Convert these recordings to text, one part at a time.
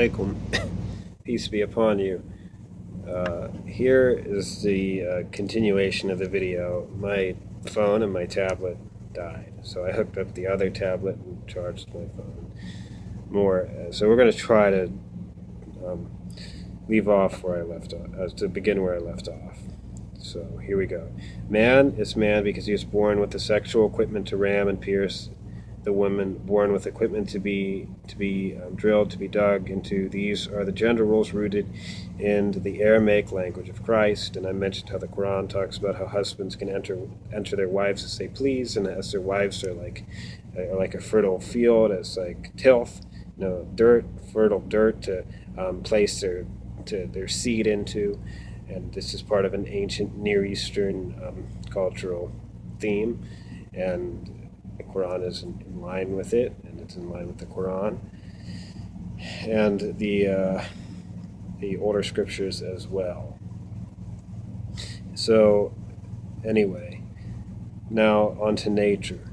Alaikum. Peace be upon you. Here is the continuation of the video. My phone and my tablet died, so I hooked up the other tablet and charged my phone more. So we're going to try to leave off where I left off, to begin where I left off. So here we go. Man is man because he is born with the sexual equipment to ram and pierce. The woman born with equipment to be drilled, to be dug into. These are the gender roles rooted in the Aramaic language of Christ. And I mentioned how the Quran talks about how husbands can enter their wives as they please, and as their wives are like a fertile field, as like tilth, dirt, fertile dirt to place their seed into. And this is part of an ancient Near Eastern cultural theme, and the Quran is in line with it, and it's in line with the Quran and the older scriptures as well. So anyway, now on to nature.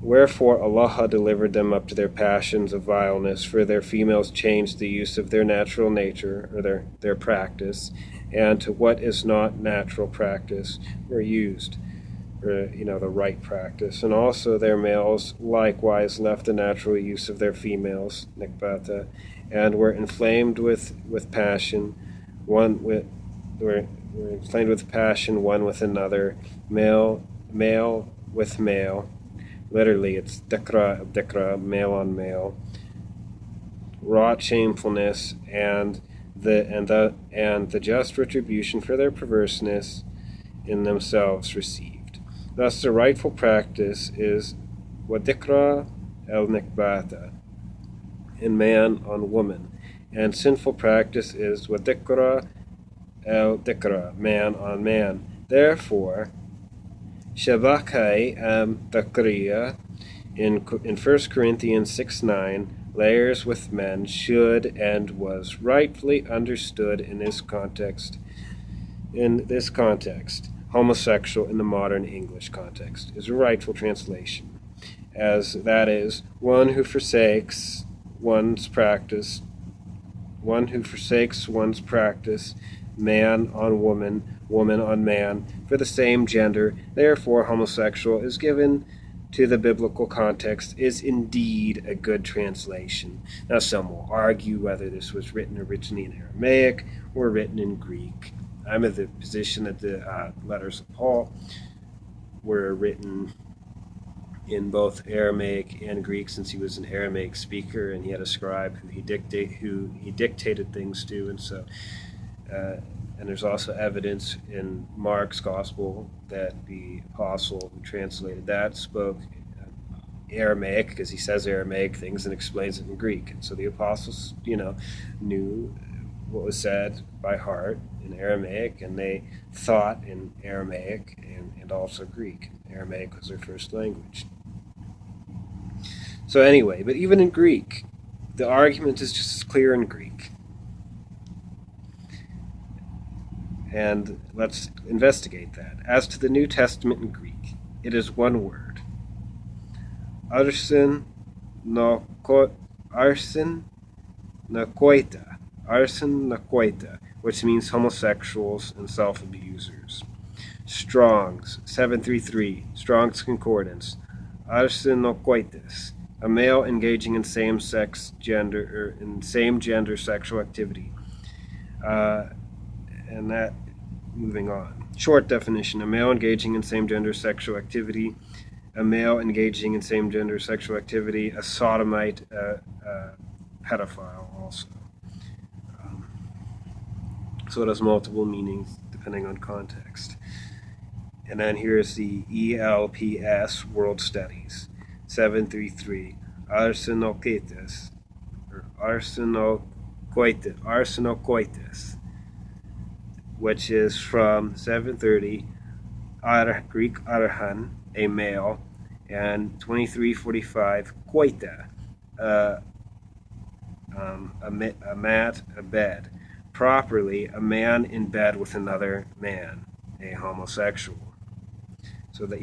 Wherefore Allah delivered them up to their passions of vileness, for their females changed the use of their natural nature, or their practice, and to what is not natural practice were used, the right practice. And also their males likewise left the natural use of their females, nikbata, and were inflamed with passion, were inflamed with passion one with another, male with male. Literally, it's dikra, male on male. Wrought shamefulness and the just retribution for their perverseness in themselves received. Thus, the rightful practice is wadikra el nikbata, in man on woman, and sinful practice is wadikra el dikra, man on man. Therefore, shabakai takriya in 1 Corinthians 6:9, layers with men should and was rightfully understood in this context. Homosexual in the modern English context is a rightful translation, as that is, one who forsakes one's practice, man on woman, woman on man, for the same gender. Therefore, homosexual is given to the biblical context, is indeed a good translation. Now, some will argue whether this was written originally in Aramaic or written in Greek. I'm of the position that the letters of Paul were written in both Aramaic and Greek, since he was an Aramaic speaker and he had a scribe who he dictated things to, and so and there's also evidence in Mark's gospel that the apostle who translated that spoke Aramaic, because he says Aramaic things and explains it in Greek. And so the apostles, knew what was said by heart in Aramaic, and they thought in Aramaic and also Greek. Aramaic was their first language. So anyway, but even in Greek, the argument is just as clear in Greek. And let's investigate that. As to the New Testament in Greek, it is one word. Arsin nakoita, which means homosexuals and self-abusers. Strong's 733, Strong's Concordance. Arsin nakoitis, a male engaging in same gender sexual activity. And that, moving on. Short definition: a male engaging in same-gender sexual activity, a male engaging in same-gender sexual activity, a sodomite, pedophile also. So it has multiple meanings depending on context. And then here's the ELPS World Studies 733, arsenokoitis, or arsenokoitis, which is from 730, Greek arhan, a male, and 2345, koita, a mat, a bed. Properly, a man in bed with another man, a homosexual. So that,